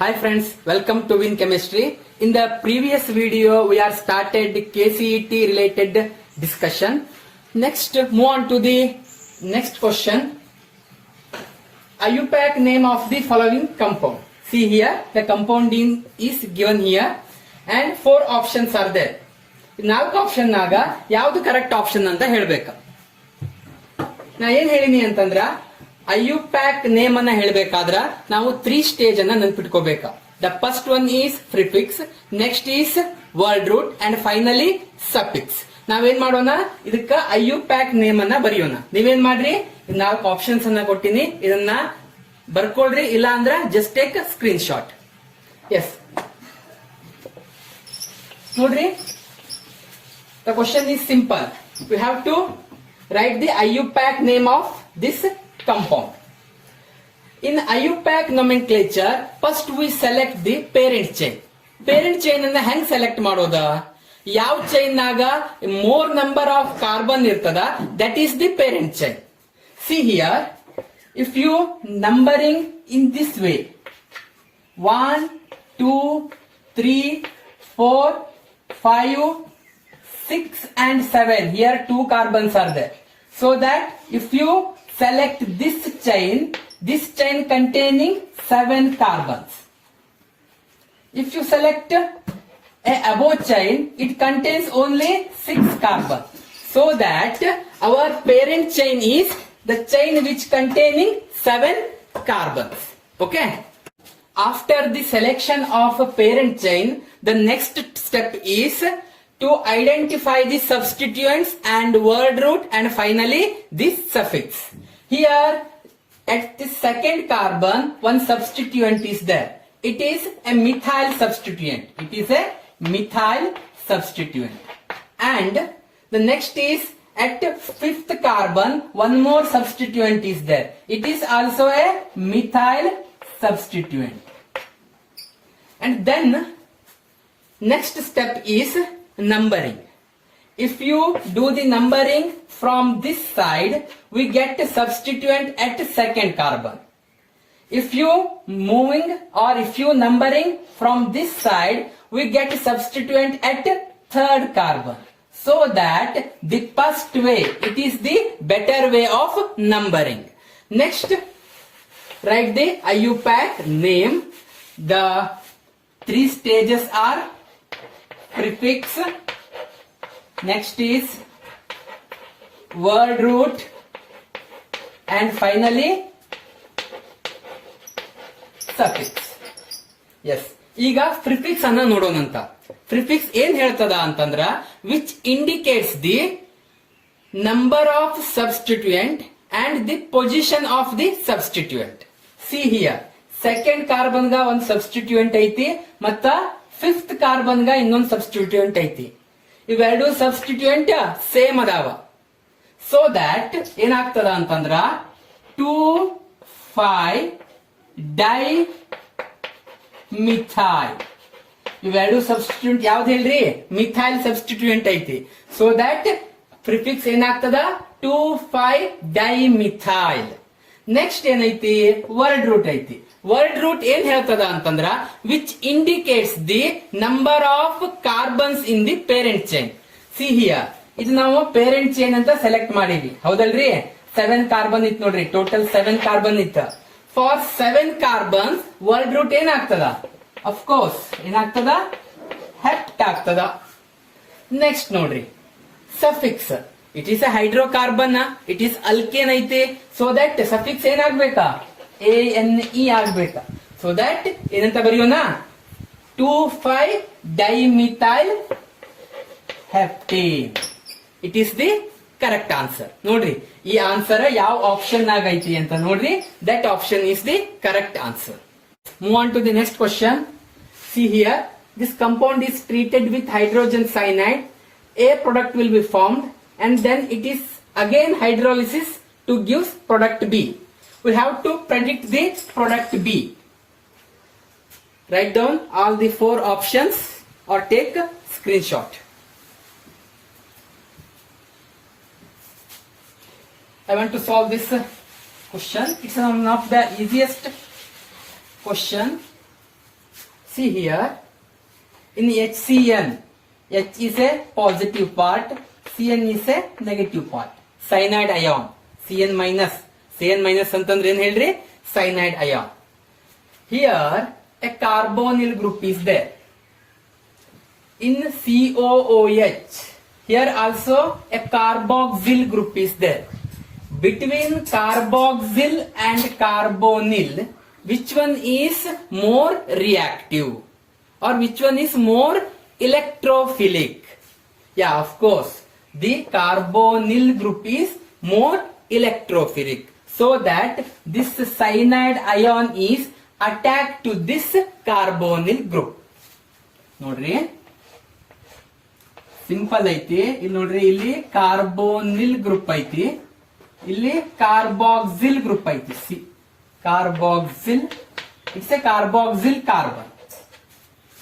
Hi friends, welcome to Win Chemistry. In the previous video, we are started KCET related discussion. Next, move on to the next question. IUPAC name of the following compound. See here, the compounding is given here and 4 options are there. 4 option ನಾಗ ಯಾವ್ದು correct option ಅಂತ ಹೇಳ್ಬೇಕ. ನಾ ಏನ್ ಹೇಳಿನಿ ಅಂತಂದ್ರ IUPAC name ಅನ್ನ ಹೇಳ್ಬೇಕಾದ್ರ ನಾವು 3 ಸ್ಟೇಜ್ ಅನ್ನ ನೆನ್ಪಿಟ್ಕೋಬೇಕ. The first one is prefix, next is word root and finally suffix. ನಾವೇನ್ ಮಾಡೋಣ, ಇದಕ್ಕ IUPAC ನೇಮ್ ಅನ್ನ ಬರೆಯೋಣ. ನೀವೇನ್ ಮಾಡ್ರಿ, 4 ಆಪ್ಷನ್ಸ್ ಅನ್ನ ಕೊಟ್ಟಿನಿ, ಇದನ್ನ ಬರ್ಕೊಳ್ರಿ, ಇಲ್ಲ ಅಂದ್ರ just take screenshot. Yes ನೋಡ್ರಿ, the question is simple. We have to write the IUPAC name of this compound. In IUPAC nomenclature, first we select the parent chain. Parent chain ಅನ್ನ ಹೆಂಗ್ select ಮಾಡೋದ? ಯಾವ chain ನಾಗ more number of carbon ಇರ್ತದ, that is the parent chain. See here, if you numbering in this way, 1, 2, 3, 4, 5, 6 and 7, here 2 carbons are there. So that if you select this chain containing 7 carbons. If you select a above chain, it contains only 6 carbons. So that our parent chain is the chain which containing 7 carbons. Okay. After the selection of a parent chain, the next step is to identify the substituents and word root and finally this suffix. Here at the second carbon, one substituent is there. It is a methyl substituent. It is a methyl substituent. And the next is at 5th carbon, one more substituent is there. It is also a methyl substituent. And then next step is numbering. If you do the numbering from this side, we get a substituent at second carbon. If you moving or if you numbering from this side, we get a substituent at third carbon. So that the first way, it is the better way of numbering. Next, write the IUPAC name. The 3 stages are prefix, next is word root and finally suffix. Yes, ಈಗ prefix ಅನ್ನ ನೋಡೋಣಂತ. Prefix ಏನ್ ಹೇಳ್ತದ ಅಂತಂದ್ರ which indicates the number of substituent and the position of the substituent. See here, second carbon ಗ ಒಂದು substituent ಐತಿ ಮತ್ತ 5th carbon ಗ ಇನ್ನೊಂದು ಸಬ್ಸ್ಟಿಟ್ಯೂಯೆಂಟ್ ಐತಿ. ಇವೆರಡು ಸಬ್ಸ್ಟಿಟ್ಯೂಯೆಂಟ್ ಸೇಮ್ ಅದಾವ. ಸೊ ದಟ್ ಏನಾಗ್ತದ ಅಂತಂದ್ರ 2,5-dimethyl. ಇವೆರಡು ಸಬ್ಸ್ಟಿಟ್ಯೂಯೆಂಟ್ ಯಾವ್ದು ಹೇಳ್ರಿ, ಮಿಥೈಲ್ ಸಬ್ಸ್ಟಿಟ್ಯೂಯೆಂಟ್ ಐತಿ. ಸೊ ದಟ್ ಪ್ರಿಫಿಕ್ಸ್ ಏನಾಗ್ತದ 2,5-dimethyl. ನೆಕ್ಸ್ಟ್ ಏನೈತಿ, ವರ್ಡ್ ರೂಟ್ ಐತಿ. ವರ್ಡ್ ರೂಟ್ ಏನ್ ಹೇಳ್ತದ ಅಂತಂದ್ರ which indicates the number of carbons in the parent chain. See here, ಇದು ನಾವು ಪೇರೆಂಟ್ ಚೈನ್ ಅಂತ ಸೆಲೆಕ್ಟ್ ಮಾಡಿವಿ, ಹೌದಲ್ರಿ? 7 ಕಾರ್ಬನ್ ಇತ್ತು ನೋಡ್ರಿ, ಟೋಟಲ್ 7 ಕಾರ್ಬನ್ ಇತ್ತು. ಫಾರ್ 7 ಕಾರ್ಬನ್ಸ್ ವರ್ಡ್ ರೂಟ್ ಏನಾಗ್ತದ, ಅಫ್ಕೋರ್ಸ್ ಏನಾಗ್ತದ, ಹೆಪ್ಟ್ ಆಗ್ತದ. ನೆಕ್ಸ್ಟ್ ನೋಡ್ರಿ suffix. It is a hydrocarbon, it is alkane ಐತಿ. ಸೊ ದಟ್ ಸಫಿಕ್ಸ್ ಏನಾಗ್ಬೇಕಾ, ANE ಆಗ್ಬೇಕ. ಸೊ ದಟ್ ಏನಂತ ಬರೆಯೋಣ, 2,5-dimethyl heptane. It is the correct answer. ನೋಡ್ರಿ, ಈ ಆನ್ಸರ್ ಯಾವ ಆಪ್ಷನ್ ನಾಗ ಐತಿ ಅಂತ ನೋಡ್ರಿ, that option is the correct answer. Move on to the next question. See here, this compound is treated with hydrogen cyanide. A product will be formed and then it is again hydrolysis to give product B. We have to predict the product B. Write down all the 4 options or take a screenshot. I want to solve this question. It's one of the easiest question. See here, in HCN, H is a positive part, CN is a negative part. Cyanide ion, CN minus ಅಂತಂದ್ರೆ ಏನ್ ಹೇಳ್ರಿ? Cyanide ion. Here, a carbonyl group is there. In COOH, here also a carboxyl group is there. Between carboxyl and carbonyl, which one is more reactive? Or which one is more electrophilic? Yeah, of course, the carbonyl group is more electrophilic. So that this cyanide ion is attached to this carbonyl group. ನೋಡ್ರಿ, simple ಐತಿ. ಇಲ್ಲಿ ನೋಡ್ರಿ, ಇಲ್ಲಿ carbonyl group ಐತಿ, ಇಲ್ಲಿ carboxyl group ಐತಿ. C carboxyl, it's A carboxyl carbon.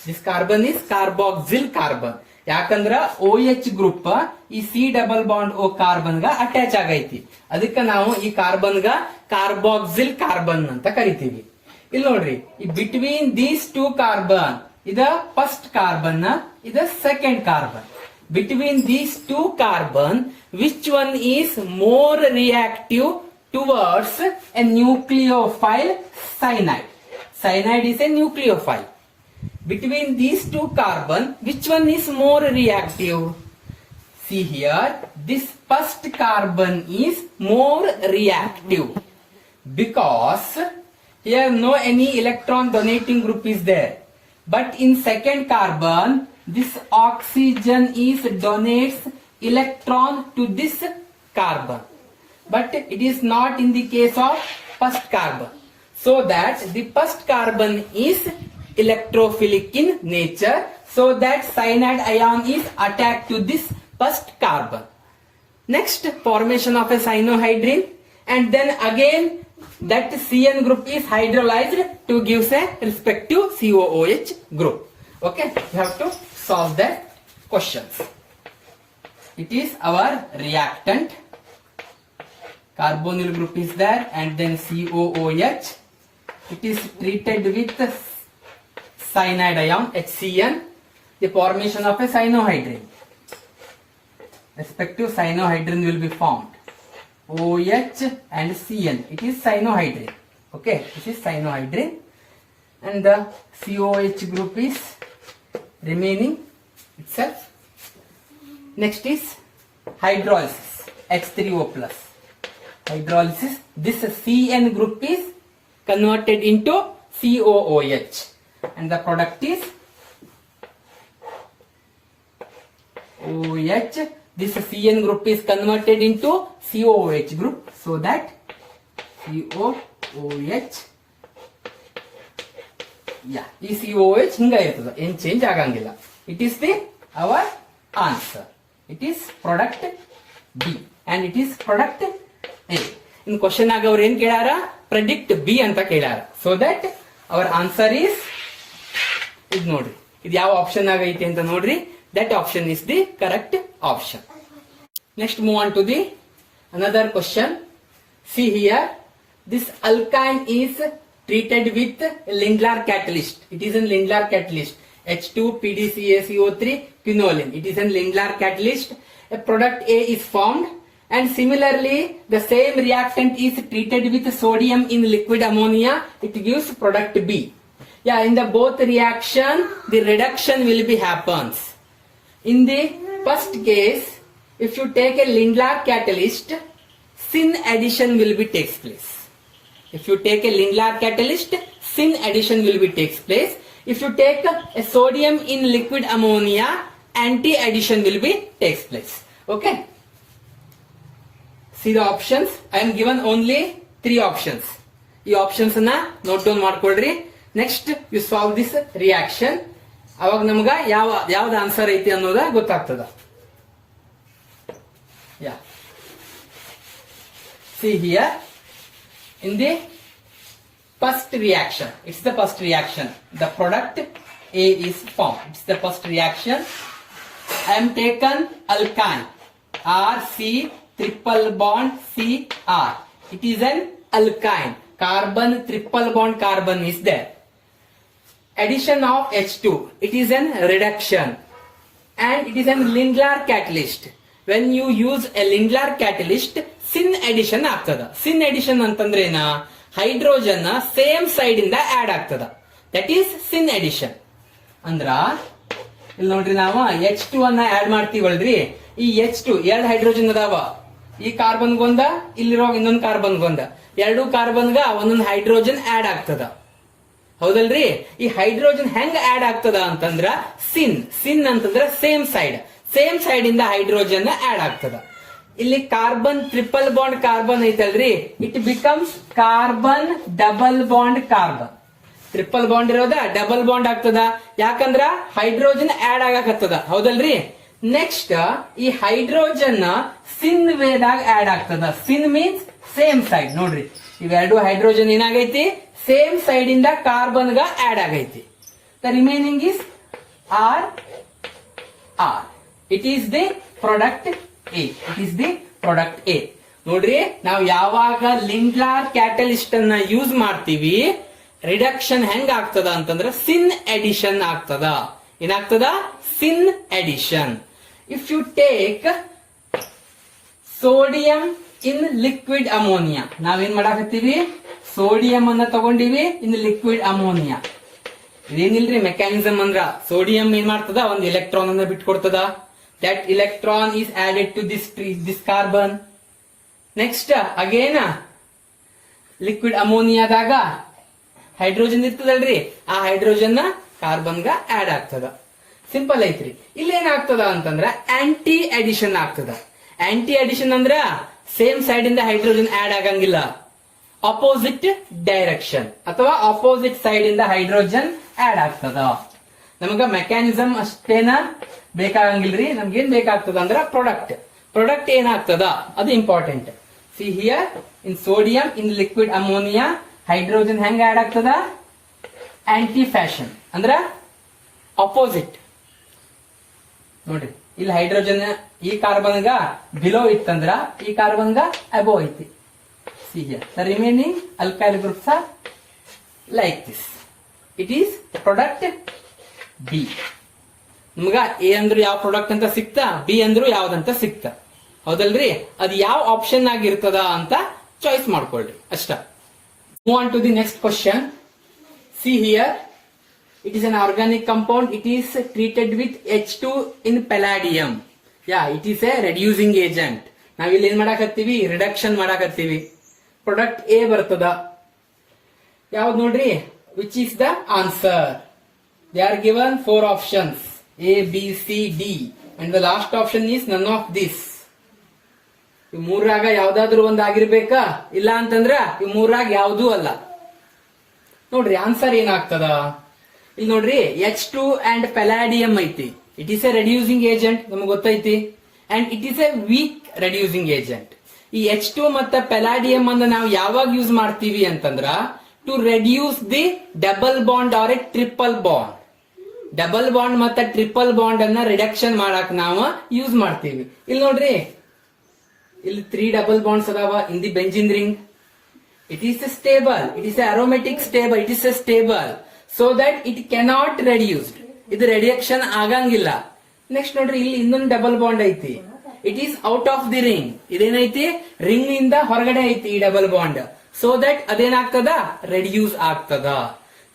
This carbon is carboxyl carbon. ಯಾಕಂದ್ರ OH group ಈ C∼O ಕಾರ್ಬನ್ ಗ ಅಟ್ಯಾಚ್ ಆಗೈತಿ. ಅದಕ್ಕೆ ನಾವು ಈ ಕಾರ್ಬನ್ ಗ ಕಾರ್ಬಾಕ್ಸಿಲ್ ಕಾರ್ಬನ್ ಅಂತ ಕರಿತೀವಿ. ಇಲ್ಲಿ ನೋಡ್ರಿ, ಈ ಬಿಟ್ವೀನ್ ದೀಸ್ ಟೂ ಕಾರ್ಬನ್, ಇದ ಫಸ್ಟ್ ಕಾರ್ಬನ್, ಇದ second carbon. Between these two carbon, which one is more reactive towards a nucleophile cyanide? Cyanide is a nucleophile. Between these two carbon, which one is more reactive? See here, this first carbon is more reactive because here no any electron donating group is there. But in second carbon, this oxygen is donates electron to this carbon, but it is not in the case of first carbon. So that the first carbon is electrophilic in nature, so that cyanide ion is attached to this first carbon. Next, formation of a cyanohydrin, and then again that CN group is hydrolyzed to give a respective COOH group. Okay, you have to solve the questions. It is our reactant. Carbonyl group is there, and then COOH. It is treated with cyanide ion HCN. The formation of a cyanohydrin. Respective cyanohydrin will be formed. OH and CN. It is cyanohydrin. Okay, this is cyanohydrin, and the COH group is remaining itself. Next is hydrolysis, H3O plus. Hydrolysis, this CN group is converted into COOH, and the product is OH. This CN group is converted into COOH group, so that COOH, yeah, ಈ COOH ಹಿಂಗ ಇರ್ತದ, ಏನ್ change ಆಗಂಗಿಲ್ಲ. It is the our answer. It is product B and it is product A. In question ಆಗ ಅವ್ರು ಏನ್ ಕೇಳಾರ? predict B ಅಂತ ಕೇಳಾರ. So that our answer is ಇದು ನೋಡ್ರಿ, ಇದು ಯಾವ ಆಪ್ಷನ್ ಆಗೈತಿ ಅಂತ ನೋಡ್ರಿ. That option is the correct option. Next, move on to the another question. See here, this alkyne is treated with Lindlar catalyst. It is a Lindlar catalyst. H2PDCaCO3 quinoline. It is a Lindlar catalyst. A product A is formed, and similarly the same reactant is treated with sodium in liquid ammonia. It gives product B. Yeah, in the both reaction the reduction will be happens. In the first case, if you take a Lindlar catalyst, syn addition will be takes place. If you take a Lindlar catalyst, syn addition will be takes place. If you take a sodium in liquid ammonia, anti addition will be takes place. Okay. See the options. I am given only 3 options. ಈ options na note down ಮಾಡ್ಕೊಳ್ರಿ. Next, you solve this reaction. ಅವಾಗ ನಮಗ ಯಾವ್ದು answer ಐತಿ ಅನ್ನೋದ ಗೊತ್ತಾಗ್ತದ. Yeah. See here, in the first reaction, it's the first reaction. The product A is formed. It's the first reaction. I am taken alkyne, RC triple bond CR. It is an alkyne. Carbon triple bond carbon is there. addition of H2, it is an reduction and it is an Lindlar catalyst. When you use a Lindlar catalyst, sin addition ಆಗ್ತದ. sin addition ಅಂತಂದ್ರೆ ಏನ, hydrogen same side ಇಂದ add ಆಗ್ತದ, that is sin addition. ಅಂದ್ರ ಇಲ್ಲಿ ನೋಡ್ರಿ, ನಾವು H2 ಅನ್ನ ಆಡ್ ಮಾಡ್ತೀವಲ್ರಿ, ಈ H2 ಎರಡು ಹೈಡ್ರೋಜನ್ ಅದಾವ, ಈ ಕಾರ್ಬನ್ ಗೊಂದ ಇಲ್ಲಿರೋ ಇನ್ನೊಂದು ಕಾರ್ಬನ್ ಗೊಂದ, ಎರಡು ಕಾರ್ಬನ್ಗ ಒಂದೊಂದು ಹೈಡ್ರೋಜನ್ ಆಡ್ ಆಗ್ತದ, ಹೌದಲ್ರಿ? ಈ ಹೈಡ್ರೋಜನ್ ಹೆಂಗ್ ಆಡ್ ಆಗ್ತದ ಅಂತಂದ್ರ ಸಿನ್ ಅಂತಂದ್ರ ಸೇಮ್ ಸೈಡ್ ಇಂದ ಹೈಡ್ರೋಜನ್ ಆಡ್ ಆಗ್ತದ. ಇಲ್ಲಿ ಕಾರ್ಬನ್ ಟ್ರಿಪಲ್ ಬಾಂಡ್ ಕಾರ್ಬನ್ ಐತಲ್ರಿ, it becomes carbon double bond carbon. Triple bond ಇರೋದ ಡಬಲ್ ಬಾಂಡ್ ಆಗ್ತದ, ಯಾಕಂದ್ರ ಹೈಡ್ರೋಜನ್ ಆಡ್ ಆಗಕತ್ತದ, ಹೌದಲ್ರಿ? ನೆಕ್ಸ್ಟ್ ಈ ಹೈಡ್ರೋಜನ್ ಸಿನ್ ವೇದಾಗ ಆಡ್ ಆಗ್ತದ. Syn means same side. ನೋಡ್ರಿ, ಇವೆರಡು ಹೈಡ್ರೋಜನ್ ಏನಾಗೈತಿ, ಸೇಮ್ ಸೈಡ್ ಇಂದ ಕಾರ್ಬನ್ ಗ ಆಡ್ ಆಗೈತಿ. The remaining is R. It is the product A. ನೋಡ್ರಿ, ನಾವು ಯಾವಾಗ ಲಿಂಡ್ಲಾರ್ ಕ್ಯಾಟಲಿಸ್ಟ್ ಅನ್ನ ಯೂಸ್ ಮಾಡ್ತೀವಿ, ರಿಡಕ್ಷನ್ ಹೆಂಗ್ ಆಗ್ತದ ಅಂತಂದ್ರ ಸಿನ್ ಎಡಿಷನ್ ಆಗ್ತದ. ಏನಾಗ್ತದ? Syn addition. If you take sodium in liquid ammonia, ನಾವೇನ್ ಮಾಡಾಕತ್ತೀವಿ, ಸೋಡಿಯಂ ಅನ್ನ ತಗೊಂಡಿವಿ ಇನ್ ಲಿಕ್ವಿಡ್ ಅಮೋನಿಯಾ. ಇದೇನಿಲ್ರಿ ಮೆಕ್ಯಾನಿಸಮ್ ಅಂದ್ರ, ಸೋಡಿಯಂ ಏನ್ ಮಾಡ್ತದ, ಒಂದು ಎಲೆಕ್ಟ್ರಾನ್ ಅನ್ನ ಬಿಟ್ಕೊಡ್ತದ. That electron is added to this carbon. Next again liquid ಅಮೋನಿಯಾದಾಗ ಹೈಡ್ರೋಜನ್ ಇರ್ತದಲ್ರಿ, ಆ ಹೈಡ್ರೋಜನ್ ಕಾರ್ಬನ್ ಗ ಆಡ್ ಆಗ್ತದ. ಸಿಂಪಲ್ ಐತ್ರಿ. ಇಲ್ಲಿ ಏನಾಗ್ತದ ಅಂತಂದ್ರ ಆಂಟಿ ಅಡಿಷನ್ ಆಗ್ತದ. ಆಂಟಿ ಅಡಿಷನ್ ಅಂದ್ರ ಸೇಮ್ ಸೈಡ್ ಇಂದ ಹೈಡ್ರೋಜನ್ ಆಡ್ ಆಗಂಗಿಲ್ಲ, ಅಪೋಸಿಟ್ ಡೈರೆಕ್ಷನ್ ಅಥವಾ ಅಪೋಸಿಟ್ ಸೈಡ್ ಇಂದ ಹೈಡ್ರೋಜನ್ ಆಡ್ ಆಗ್ತದ. ನಮಗ ಮೆಕ್ಯಾನಿಸಮ್ ಅಷ್ಟೇನ ಬೇಕಾಗಂಗಿಲ್ರಿ, ನಮ್ಗೇನ್ ಬೇಕಾಗ್ತದ ಅಂದ್ರ ಪ್ರಾಡಕ್ಟ್ ಏನಾಗ್ತದ ಅದು important. C here, in sodium in liquid ammonia hydrogen ಹೆಂಗ್ ಆಡ್ ಆಗ್ತದ, ಆಂಟಿ ಫ್ಯಾಷನ್ ಅಂದ್ರ ಅಪೋಸಿಟ್. ನೋಡ್ರಿ, ಇಲ್ಲಿ ಹೈಡ್ರೋಜನ್ ಈ ಕಾರ್ಬನ್ ಗ ಬಿಲೋ ಇತ್ತಂದ್ರ ಈ ಕಾರ್ಬನ್ ಗ ಅಬೋ ಐತಿ. See here, the remaining alkyl groups are like this. It is product B. ನಿಮ್ಗ ಎ ಅಂದ್ರು ಯಾವ ಪ್ರಾಡಕ್ಟ್ ಅಂತ ಸಿಕ್ತಾ, ಬಿ ಅಂದ್ರು ಯಾವ್ದಂತ ಸಿಕ್ತಾ, ಹೌದಲ್ರಿ? ಅದು ಯಾವ ಆಪ್ಷನ್ ಆಗಿರ್ತದ ಅಂತ ಚಾಯ್ಸ್ ಮಾಡ್ಕೊಳ್ರಿ ಅಷ್ಟ. Move on to the next question. See here, it is an organic compound. It is treated with H2 in palladium. Yeah, it is a reducing agent. ನಾವಿಲ್ಲಿ ಏನ್ ಮಾಡಾಕತ್ತೀವಿ, ರಿಡಕ್ಷನ್ ಮಾಡಾಕತ್ತೀವಿ. ಪ್ರಾಡಕ್ಟ್ ಎ ಬರ್ತದ. ಯಾವ್ದು ನೋಡ್ರಿ, which is the answer? They are given 4 options, A B C D, and the last option is none of this. ಈ ಮೂರಾಗ ಯಾವ್ದಾದ್ರು ಒಂದ್ ಆಗಿರ್ಬೇಕಾ, ಇಲ್ಲ ಅಂತಂದ್ರ ಈ ಮೂರಾಗ ಯಾವ್ದೂ ಅಲ್ಲ. ನೋಡ್ರಿ ಆನ್ಸರ್ ಏನಾಗ್ತದ ಇಲ್ಲಿ ನೋಡ್ರಿ, H2 ಅಂಡ್ ಪೆಲಾಡಿಯಂ ಐತಿ. It is a reducing agent, ನಮ್ಗೆ ಗೊತ್ತೈತಿ, and it is a weak reducing agent. ಈ H2 ಮತ್ತೆ ಪೆಲಾಡಿಯಂ ಅನ್ನ ನಾವು ಯಾವಾಗ ಯೂಸ್ ಮಾಡ್ತೀವಿ ಅಂತಂದ್ರ, to reduce the double bond or a triple bond. Double bond ಮತ್ತೆ ಟ್ರಿಪಲ್ ಬಾಂಡ್ ಅನ್ನ ರಿಡಕ್ಷನ್ ಮಾಡಕ್ ನಾವು ಯೂಸ್ ಮಾಡ್ತೀವಿ. ಇಲ್ಲಿ ನೋಡ್ರಿ, ಇಲ್ಲಿ 3 ಡಬಲ್ ಬಾಂಡ್ಸ್ ಅದಾವ in the benzene ring. It is stable, it is aromatic stable, it is stable, so that it cannot reduced. ಇದು ರಿಡಕ್ಷನ್ ಆಗಂಗಿಲ್ಲ. ನೆಕ್ಸ್ಟ್ ನೋಡ್ರಿ, ಇಲ್ಲಿ ಇನ್ನೊಂದು ಡಬಲ್ ಬಾಂಡ್ ಐತಿ. It is out of the ring. ಇದೇನೈತಿ, ring ನಿಂದ ಹೊರಗಡೆ ಐತಿ ಈ ಡಬಲ್ ಬಾಂಡ್, ಸೊ ದಟ್ ಅದೇನಾಗ್ತದ, ರೆಡ್ಯೂಸ್ ಆಗ್ತದ.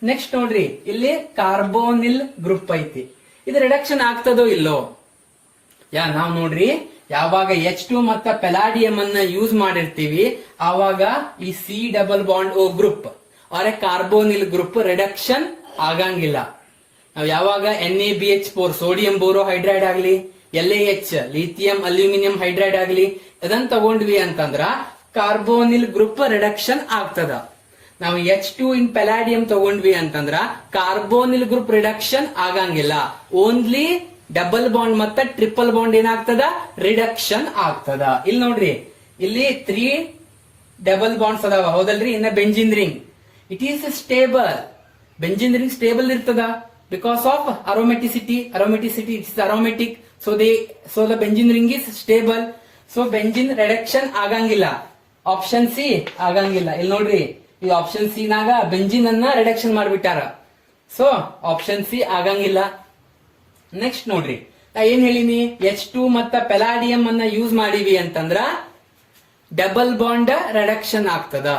ನೆಕ್ಸ್ಟ್ ನೋಡ್ರಿ, ಇಲ್ಲಿ ಕಾರ್ಬೋನಿಲ್ ಗ್ರೂಪ್ ಐತಿ. ಇದು ರಿಡಕ್ಷನ್ ಆಗ್ತದೋ ಇಲ್ಲೋ? ನಾವು ನೋಡ್ರಿ, ಯಾವಾಗ H2 ಮತ್ತೆ ಪೆಲಾಡಿಯಂ ಅನ್ನ ಯೂಸ್ ಮಾಡಿರ್ತೀವಿ, ಆವಾಗ ಈ C double bond O group or a carbonyl group reduction ಆಗಂಗಿಲ್ಲ. ನಾವು ಯಾವಾಗ NaBH4 ಸೋಡಿಯಂ ಬೋರೋ ಹೈಡ್ರೈಡ್ ಆಗ್ಲಿ, LaH ಲಿಥಿಯಂ ಅಲ್ಯೂಮಿನಿಯಂ ಹೈಡ್ರೈಡ್ ಆಗ್ಲಿ, ಅದನ್ನ ತಗೊಂಡ್ವಿ ಅಂತಂದ್ರ ಕಾರ್ಬೋನಿಲ್ ಗ್ರೂಪ್ ರಿಡಕ್ಷನ್ ಆಗ್ತದ. ನಾವು H2 ಇನ್ ಪೆಲಾಡಿಯಂ ತಗೊಂಡ್ವಿ ಅಂತಂದ್ರ ಕಾರ್ಬೋನಿಲ್ ಗ್ರೂಪ್ ರಿಡಕ್ಷನ್ ಆಗಂಗಿಲ್ಲ. ಓನ್ಲಿ ಡಬಲ್ ಬಾಂಡ್ ಮತ್ತೆ ಟ್ರಿಪಲ್ ಬಾಂಡ್ ಏನಾಗ್ತದ, ರಿಡಕ್ಷನ್ ಆಗ್ತದ. ಇಲ್ಲಿ ನೋಡ್ರಿ, ಇಲ್ಲಿ 3 ಡಬಲ್ ಬಾಂಡ್ಸ್ ಅದಾವ, ಹೌದಲ್ರಿ? ಇನ್ನ benzene ring, it is stable. Benzene ring stable ಇರ್ತದ because of aromaticity. It's aromatic, so the benzene ring is stable. So benzene reduction ಆಗಂಗಿಲ್ಲ. ಆಪ್ಷನ್ ಸಿ ಆಗಂಗಿಲ್ಲ. ಇಲ್ಲಿ ನೋಡ್ರಿ, ಈ ಆಪ್ಷನ್ ಸಿ ನಾಗ ಬೆಂಜಿನ್ ಅನ್ನ ರಿಡಕ್ಷನ್ ಮಾಡ್ಬಿಟ್ಟಾರ. ಸೊ ಆಪ್ಷನ್ ಸಿ ಆಗಂಗಿಲ್ಲ. ನೆಕ್ಸ್ಟ್ ನೋಡ್ರಿ, ನಾ ಏನ್ ಹೇಳಿನಿ, H2 ಮತ್ತ ಪೆಲಾಡಿಯಂ ಅನ್ನ ಯೂಸ್ ಮಾಡಿವಿ ಅಂತಂದ್ರ ಡಬಲ್ ಬಾಂಡ್ ರಿಡಕ್ಷನ್ ಆಗ್ತದ.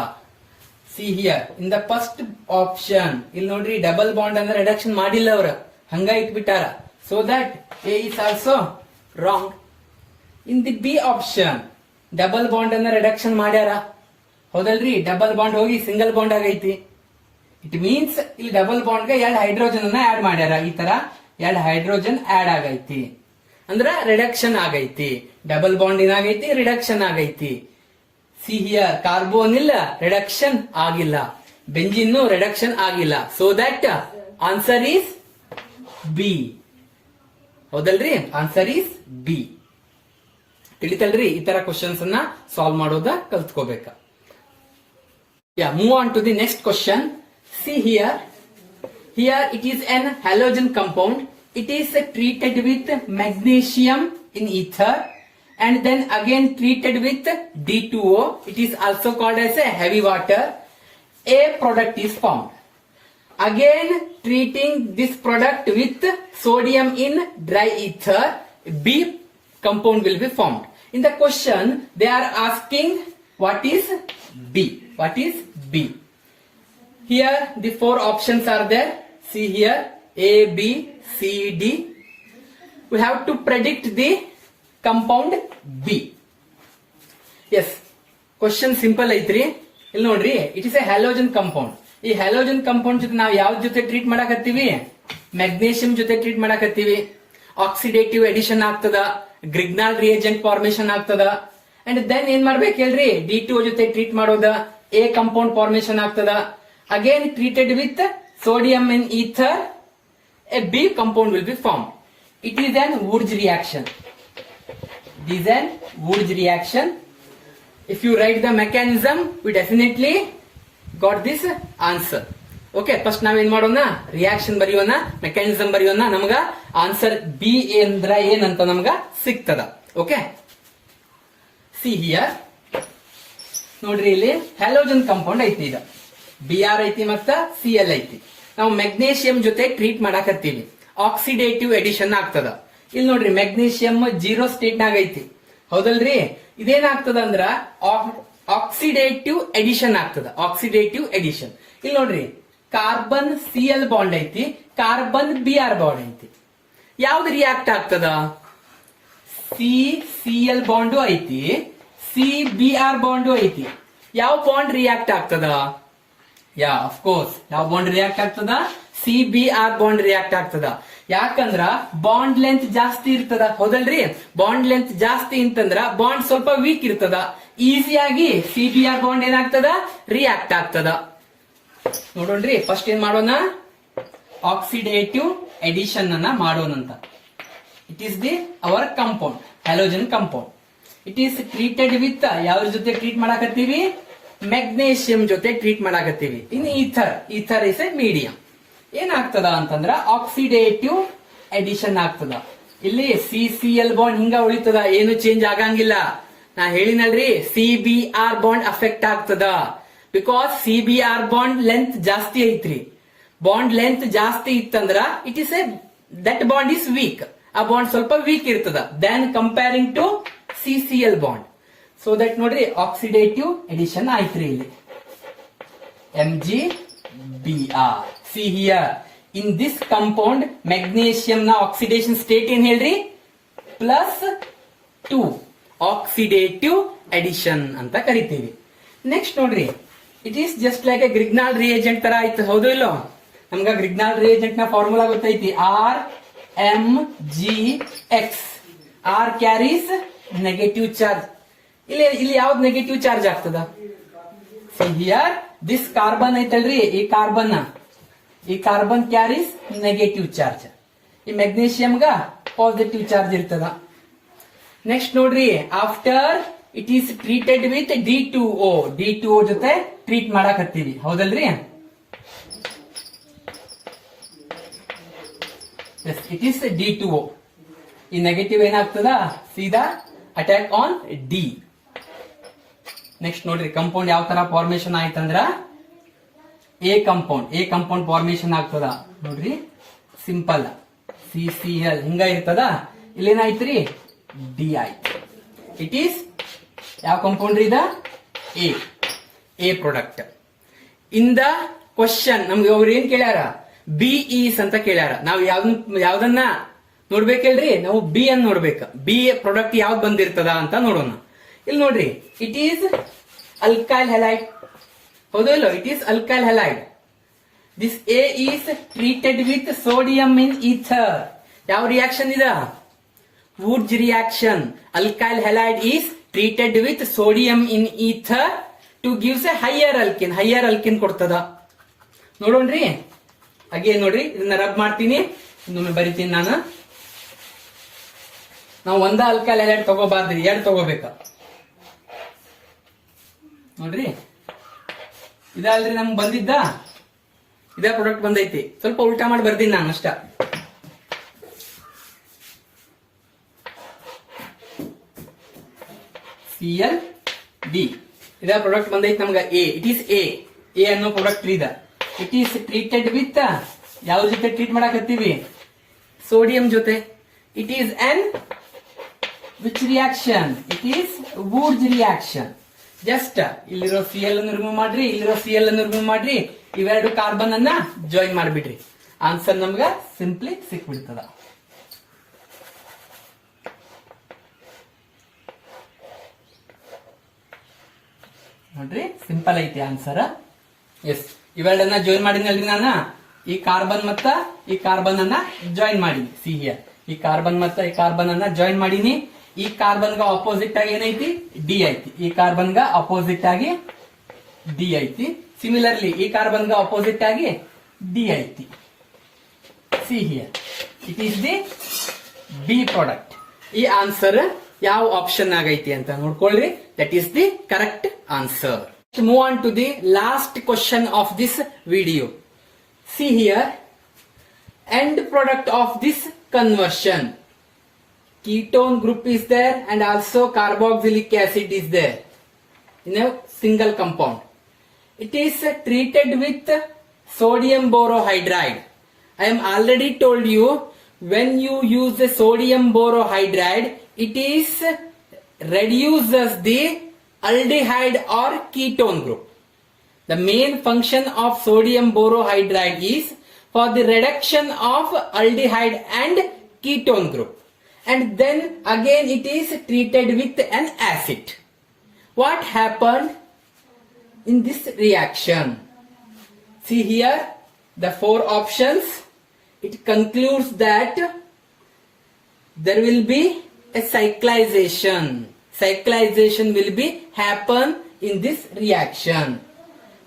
See here in the first option, ಇಲ್ಲಿ ನೋಡ್ರಿ ಡಬಲ್ ಬಾಂಡ್ ಅಂದ್ರೆ ರಿಡಕ್ಷನ್ ಮಾಡಿಲ್ಲ ಅವ್ರ, ಹಂಗ ಇಟ್ಬಿಟ್ಟಾರ. So that A is also wrong. In the B option double bond ಅನ್ನ ರಿಡಕ್ಷನ್ ಮಾಡ್ಯಾರ, ಹೌದಲ್ರಿ? ಡಬಲ್ ಬಾಂಡ್ ಹೋಗಿ ಸಿಂಗಲ್ ಬಾಂಡ್ ಆಗೈತಿ. ಇಟ್ ಮೀನ್ಸ್ ಇಲ್ಲಿ ಡಬಲ್ ಬಾಂಡ್ ಗೆ 2 ಹೈಡ್ರೋಜನ್ ಅನ್ನ ಆಡ್ ಮಾಡ್ಯಾರ. ಈ ತರ 2 ಹೈಡ್ರೋಜನ್ ಆಡ್ ಆಗೈತಿ ಅಂದ್ರ ರಿಡಕ್ಷನ್ ಆಗೈತಿ. ಡಬಲ್ ಬಾಂಡ್ ಏನಾಗೈತಿ, ರಿಡಕ್ಷನ್ ಆಗೈತಿ. ಸಿ ಹಿಯರ್ ಕಾರ್ಬೋನ್ ಇಲ್ಲ, ರಿಡಕ್ಷನ್ ಆಗಿಲ್ಲ. ಬೆಂಜಿನ್ ರಿಡಕ್ಷನ್ ಆಗಿಲ್ಲ. So that answer is B, ಹೌದಲ್ರಿ? Answer is B. ತಿಳಿತಲ್ರಿ? ಈ ತರ ಕ್ವಶನ್ಸ್ ಅನ್ನ ಸಾಲ್ವ್ ಮಾಡೋದ ಕಲ್ತ್ಕೋಬೇಕ. Move on to the next question. See here. Here it is an halogen compound. It is treated with magnesium in ether and then again treated with D2O. It is also called as a heavy water. A product is formed. Again treating this product with sodium in dry ether, B compound will be formed. In the question they are asking what is B. What is B? Here the 4 options are there. See here, A, B, C, D. We have to predict the compound B. Yes, question simple ಐತ್ರಿ. ಇಲ್ಲಿ ನೋಡ್ರಿ, it is a halogen compound. ಈ halogen compound ಜೊತೆ ನಾವು ಯಾವ ಜೊತೆ treat ಮಾಡಕತ್ತೀವಿ? Magnesium ಜೊತೆ treat ಮಾಡಕತ್ತೀವಿ. Oxidative edition ಆಗ್ತದ, ಗ್ರಿಗ್ನಾಲ್ ರಿಯೇಜೆಂಟ್ ಫಾರ್ಮೇಶನ್ ಆಗ್ತದ. ಅಂಡ್ ದೆನ್ ಏನ್ ಮಾಡ್ಬೇಕು ಹೇಳ್ರಿ, D2O ಜೊತೆ ಟ್ರೀಟ್ ಮಾಡೋದ, A compound formation ಆಗ್ತದ. Again treated with sodium in ether, a B compound will be formed. It is an Wurtz reaction. It is an Wurtz reaction. If you write the mechanism, we definitely got this answer. Okay, first ನಾವೇನ್ ಮಾಡೋಣ, reaction ಬರೆಯೋಣ, mechanism ಬರೆಯೋಣ. ನಮಗ answer B ಅಂದ್ರ ಏನಂತ ನಮಗ ಸಿಗ್ತದ. Okay, see here ನೋಡ್ರಿ, ಇಲ್ಲಿ ಹ್ಯಾಲೋಜನ್ ಕಂಪೌಂಡ್ ಐತಿ. ಈಗ Br ಐತಿ ಮತ್ತ Cl ಐತಿ. ನಾವು ಮೆಗ್ನೇಷಿಯಂ ಜೊತೆ ಟ್ರೀಟ್ ಮಾಡಾಕತ್ತೀವಿ, ಆಕ್ಸಿಡೇಟಿವ್ ಎಡಿಷನ್ ಆಗ್ತದ. ಇಲ್ಲಿ ನೋಡ್ರಿ, ಮೆಗ್ನೇಷಿಯಂ 0 ಸ್ಟೇಟ್ ನಾಗ ಐತಿ, ಹೌದಲ್ರಿ? ಇದೇನಾಗ್ತದ ಅಂದ್ರ ಆಕ್ಸಿಡೇಟಿವ್ ಎಡಿಷನ್ ಆಗ್ತದ. ಆಕ್ಸಿಡೇಟಿವ್ ಎಡಿಷನ್ ಇಲ್ಲಿ ನೋಡ್ರಿ, ಕಾರ್ಬನ್ Cl ಬಾಂಡ್ ಐತಿ, ಕಾರ್ಬನ್ Br ಬಾಂಡ್ ಐತಿ. ಯಾವ್ದು ರಿಯಾಕ್ಟ್ ಆಗ್ತದ? Cl ಬಾಂಡು ಐತಿ, Cbr ಬಾಂಡು ಐತಿ. ಯಾವ ಬಾಂಡ್ ರಿಯಾಕ್ಟ್ ಆಗ್ತದ? ಆಫ್ ಕೋರ್ಸ್, ಯಾವ ಬಾಂಡ್ ರಿಯಾಕ್ಟ್ ಆಗ್ತದ? Cbr ಬಾಂಡ್ ರಿಯಾಕ್ಟ್ ಆಗ್ತದ. ಯಾಕಂದ್ರ ಬಾಂಡ್ ಲೆಂತ್ ಜಾಸ್ತಿ ಇರ್ತದ, ಹೌದಲ್ರಿ? ಬಾಂಡ್ ಲೆಂತ್ ಜಾಸ್ತಿ ಅಂತಂದ್ರ ಬಾಂಡ್ ಸ್ವಲ್ಪ ವೀಕ್ ಇರ್ತದ. ಈಸಿಯಾಗಿ Cbr ಬಾಂಡ್ ಏನಾಗ್ತದ? ರಿಯಾಕ್ಟ್ ಆಗ್ತದ. ನೋಡೋಣ್ರಿ, ಫಸ್ಟ್ ಏನ್ ಮಾಡೋಣ, ಆಕ್ಸಿಡೇಟಿವ್ ಎಡಿಷನ್ ಅನ್ನ ಮಾಡೋಣಂತ. It is the our compound, halogen compound. It is treated with, ಯಾವ್ರ ಜೊತೆ ಟ್ರೀಟ್ ಮಾಡಾಕತ್ತೀವಿ? ಮೆಗ್ನೇಷಿಯಂ ಜೊತೆ ಟ್ರೀಟ್ ಮಾಡಾಕತ್ತೀವಿ. In ether, ether is a medium. ಏನಾಗ್ತದ ಅಂತಂದ್ರ ಆಕ್ಸಿಡೇಟಿವ್ ಎಡಿಷನ್ ಆಗ್ತದ. ಇಲ್ಲಿ Cl ಬಾಂಡ್ ಹಿಂಗ ಉಳಿತದ, ಏನು ಚೇಂಜ್ ಆಗಂಗಿಲ್ಲ. ನಾ ಹೇಳಿನಲ್ರಿ, Cbr ಬಾಂಡ್ ಅಫೆಕ್ಟ್ ಆಗ್ತದ. ಬಿಕಾಸ್ Cbr ಬಾಂಡ್ ಲೆಂತ್ ಜಾಸ್ತಿ ಐತ್ರಿ. ಬಾಂಡ್ ಲೆಂತ್ ಜಾಸ್ತಿ ಇತ್ತಂದ್ರ it is a that bond is weak. ಆ ಬಾಂಡ್ ಸ್ವಲ್ಪ ವೀಕ್ ಇರ್ತದ then comparing to Cl bond. So that ನೋಡ್ರಿ, ಆಕ್ಸಿಡೇಟಿವ್ ಎಡಿಷನ್ ಆಯ್ತ್ರಿ ಇಲ್ಲಿ, MgBr. See here, in this compound magnesium ನ ಆಕ್ಸಿಡೇಷನ್ ಸ್ಟೇಟ್ ಏನ್ ಹೇಳ್ರಿ? +2, ಆಕ್ಸಿಡೇಟಿವ್ ಎಡಿಷನ್ ಅಂತ ಕರಿತೀವಿ. ನೆಕ್ಸ್ಟ್ ನೋಡ್ರಿ, it is just like a Grignard reagent ತರ ಆಯ್ತು, ಹೌದು ಇಲ್ಲೋ? ನಮ್ಗ ಗ್ರಿಗ್ನಾಲ್ ರಿಯೇಜೆಂಟ್ ನ ಫಾರ್ಮುಲಾ ಗೊತ್ತೈತಿ, RMgX. R carries negative charge. ಇಲ್ಲಿ ಯಾವ್ದು ನೆಗೆಟಿವ್ ಚಾರ್ಜ್ ಆಗ್ತದ? ಹಿಯರ್ ದಿಸ್ ಕಾರ್ಬನ್ ಐತಲ್ರಿ, ಈ ಕಾರ್ಬನ್ ಕ್ಯಾರೀಸ್ ನೆಗೆಟಿವ್ ಚಾರ್ಜ್. ಈ ಮೆಗ್ನೇಷಿಯಂಗ ಪಾಸಿಟಿವ್ ಚಾರ್ಜ್ ಇರ್ತದ. ನೆಕ್ಸ್ಟ್ ನೋಡ್ರಿ, after it is treated with D2O. D2O ಜೊತೆ ಟ್ರೀಟ್ ಮಾಡಾಕತ್ತೀವಿ, ಹೌದಲ್ರಿ? It is D2O. ಈ ನೆಗೆಟಿವ್ ಏನಾಗ್ತದ? ಸೀದಾ ಅಟ್ಯಾಕ್ ಆನ್ ಡಿ. ನೆಕ್ಸ್ಟ್ ನೋಡ್ರಿ, ಕಂಪೌಂಡ್ ಯಾವ ತರ ಫಾರ್ಮೇಶನ್ ಆಯ್ತಂದ್ರ ಎ ಕಂಪೌಂಡ್ ಫಾರ್ಮೇಶನ್ ಆಗ್ತದ ನೋಡ್ರಿ, ಸಿಂಪಲ್ CCl ಹಿಂಗ ಇರ್ತದ. ಇಲ್ಲೇನಾಯ್ತ್ರಿ, ಡಿ ಆಯ್ತು. ಇಟ್ ಈಸ್ ಯಾವ ಕಂಪೌಂಡ್ ಇದ, A product. In the question ನಮ್ಗೆ ಅವ್ರು ಏನ್ ಕೇಳ್ಯಾರ, ಬಿ ಈಸ್ ಅಂತ ಕೇಳ್ಯಾರ. ನಾವು ಯಾವ್ದನ್ನ ನೋಡ್ಬೇಕಲ್ರಿ, ನಾವು ಬಿ ಅನ್ನ ನೋಡ್ಬೇಕ. ಬಿ ಪ್ರಾಡಕ್ಟ್ ಯಾವ್ದು ಬಂದಿರ್ತದ ಅಂತ ನೋಡೋಣ. ಇಲ್ಲಿ ನೋಡ್ರಿ, ಇಟ್ ಈಸ್ ಅಲ್ಕೈಲ್ ಹ್ಯಾಲೈಡ್, ಹೌದು ಇಲ್ಲೋ, it is alkyl halide. This A is treated with sodium in ether. ಯಾವ ರಿಯಾಕ್ಷನ್ ಇದ, Wurtz reaction. Alkyl halide is treated with sodium in ether to gives a higher alkane ಕೊಡ್ತದ. ನೋಡೋಣ್ರಿ, again ನೋಡ್ರಿ, ಇದನ್ನ rub ಮಾಡ್ತೀನಿ, ಇನ್ನೊಮ್ಮೆ ಬರಿತೀನಿ ನಾನು. ನಾವು ಒಂದ ಅಲ್ಕೈಲ್ ಹ್ಯಾಲೈಡ್ ತಗೋಬಾರ್ದ್ರಿ, ಎರಡು ತಗೋಬೇಕ. ನೋಡ್ರಿ, ಇದಲ್ರಿ ನಮ್ಗೆ ಬಂದಿದ್ದ, ಇದೇ ಪ್ರಾಡಕ್ಟ್ ಬಂದೈತಿ. ಸ್ವಲ್ಪ ಉಲ್ಟಾ ಮಾಡಿ ಬರ್ತೀನಿ ನಾನು ಅಷ್ಟ. ClD ಇದೇ ಪ್ರಾಡಕ್ಟ್ ಬಂದೈತಿ ನಮ್ಗ ಎ. ಇಟ್ ಈಸ್ ಎ ಅನ್ನೋ ಪ್ರಾಡಕ್ಟ್ ಇದ. ಇಟ್ ಈಸ್ ಟ್ರೀಟೆಡ್ ವಿತ್, ಯಾವ ಜೊತೆ ಟ್ರೀಟ್ ಮಾಡಕತ್ತೀವಿ, ಸೋಡಿಯಂ ಜೊತೆ. It is an which reaction, it is Wurtz reaction. Just ಇಲ್ಲಿರೋ Cl ಅನ್ನು ರಿಮೂವ್ ಮಾಡ್ರಿ, ಇಲ್ಲಿರೋ Cl ಅನ್ನು ರಿಮೂವ್ ಮಾಡ್ರಿ, ಇವೆರಡು ಕಾರ್ಬನ್ ಅನ್ನ ಜಾಯಿನ್ ಮಾಡ್ಬಿಡ್ರಿ. ಆನ್ಸರ್ ನಮ್ಗ ಸಿಂಪ್ಲಿ ಸಿಕ್ಬಿಡ್ತದ. ನೋಡ್ರಿ, ಸಿಂಪಲ್ ಐತಿ ಆನ್ಸರ್. ಎಸ್, ಇವೆರಡನ್ನ ಜಾಯಿನ್ ಮಾಡಿದ್ನಲ್ರಿ ನಾನು. ಈ ಕಾರ್ಬನ್ ಮತ್ತ ಈ ಕಾರ್ಬನ್ ಅನ್ನ ಜಾಯಿನ್ ಮಾಡೀನಿ. ಸಿ ಹಿಯರ್, ಈ ಕಾರ್ಬನ್ ಮತ್ತ ಈ ಕಾರ್ಬನ್ ಅನ್ನ ಜಾಯಿನ್ ಮಾಡೀನಿ. ಈ ಕಾರ್ಬನ್ ಗ ಅಪೋಸಿಟ್ ಆಗಿ ಏನೈತಿ, ಡಿ ಐತಿ. ಈ ಕಾರ್ಬನ್ ಗ ಅಪೋಸಿಟ್ ಆಗಿ ಡಿ ಐತಿ. ಸಿಮಿಲರ್ಲಿ ಈ ಕಾರ್ಬನ್ ಗ ಅಪೋಸಿಟ್ ಆಗಿ ಡಿ ಐತಿ. See here, it is the B product. ಈ ಆನ್ಸರ್ ಯಾವ ಆಪ್ಷನ್ ಆಗೈತಿ ಅಂತ ನೋಡ್ಕೊಳ್ರಿ. That is the correct answer. Move on to the last question of this video. See here, end product of this conversion, ketone group is there and also carboxylic acid is there in a single compound. It is treated with sodium borohydride. I am already told you, when you use the sodium borohydride, it is reduces the aldehyde or ketone group. The main function of sodium borohydride is for the reduction of aldehyde and ketone group, and then again it is treated with an acid. What happened in this reaction? See here, the four options. It concludes that there will be a cyclization. Cyclization will be happen in this reaction.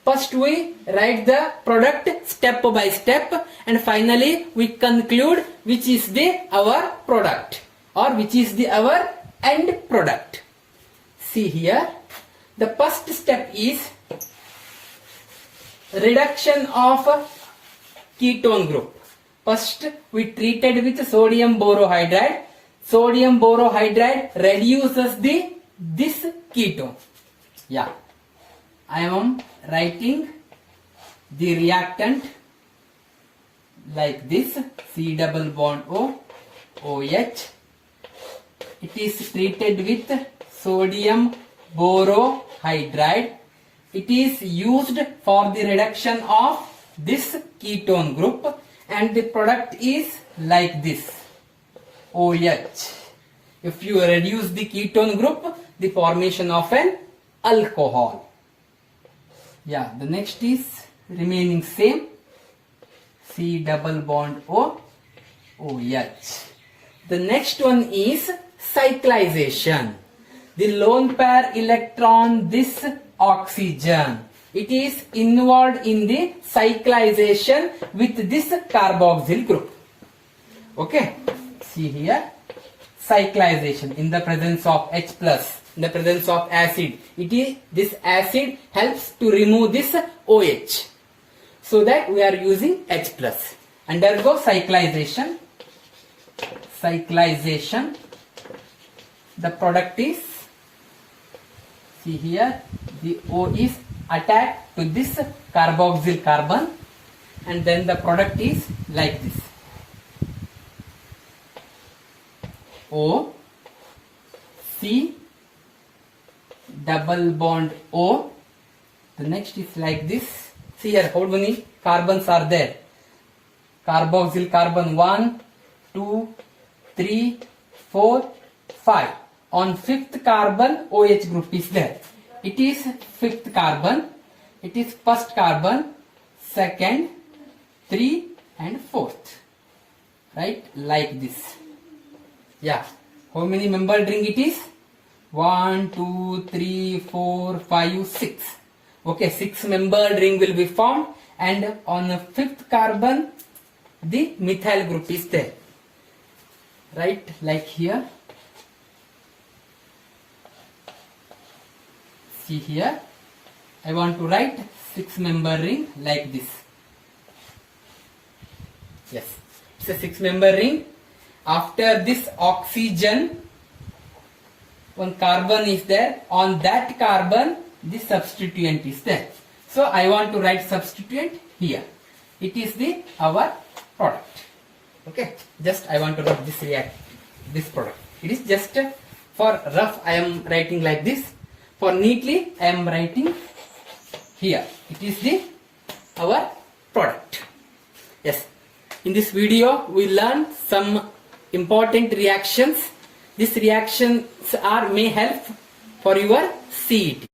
First we write the product step by step, and finally we conclude which is the our product or which is the our end product. See here, the first step is reduction of ketone group. First we treated with sodium borohydride. Sodium borohydride reduces this ketone. Yeah, I am writing the reactant like this, C double bond O, OH. It is treated with sodium borohydride. It is used for the reduction of this ketone group, and the product is like this, OH. If you reduce the ketone group, the formation of an alcohol. Yeah, the next is remaining same, C double bond O, OH. The next one is cyclization. The lone pair electron, this oxygen, it is involved in the cyclization with this carboxyl group. Okay, see here, cyclization in the presence of H plus, in the presence of acid. It is this acid helps to remove this OH, so that we are using H plus. Undergo cyclization. Cyclization. The product is, see here, the O is attach to this carboxyl carbon, and then the product is like this. O, C, double bond O. The next is like this. See here, how many carbons are there? Carboxyl carbon 1, 2, 3, 4, 5. On fifth carbon, OH group is there. It is fifth carbon. It is first carbon, second, 3 and fourth. Right? Like this. Yeah. How many membered ring it is? 1, 2, 3, 4, 5, 6. Okay, 6 membered ring will be formed, and on the fifth carbon, the methyl group is there. Right? Like here. See here. I want to write 6 member ring like this. Yes, it's a 6 member ring. After this oxygen, one carbon is there. On that carbon, the substituent is there. So I want to write substituent here. It is our product. Okay, just I want to write this product. It is just for rough I am writing like this. For neatly I am writing here. It is our product. Yes. In this video we learn some important reactions. These reactions may help for your CET.